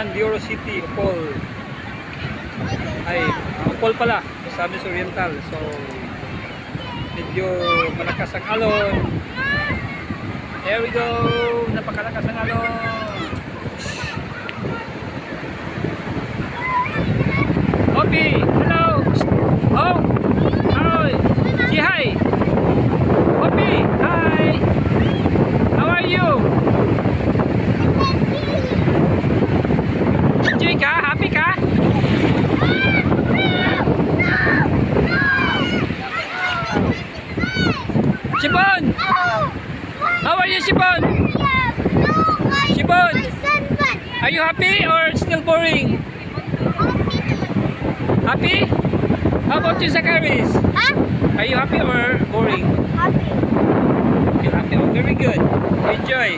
Mindoro City, Upol. Ay, Upol pala, Misamis Oriental. So, medyo malakas ang alon. There we go! Napakalakas ang alon. Poppy, hello! Oh! Hi! Say hi! Poppy, hi! How are you? Enjoy ka? Happy ka? Shibon! How are you, Shibon? Shibon! Are you happy or still boring? Happy? How about you, Zacharis? Are you happy or boring? Happy. You're happy? Oh, very good. Enjoy.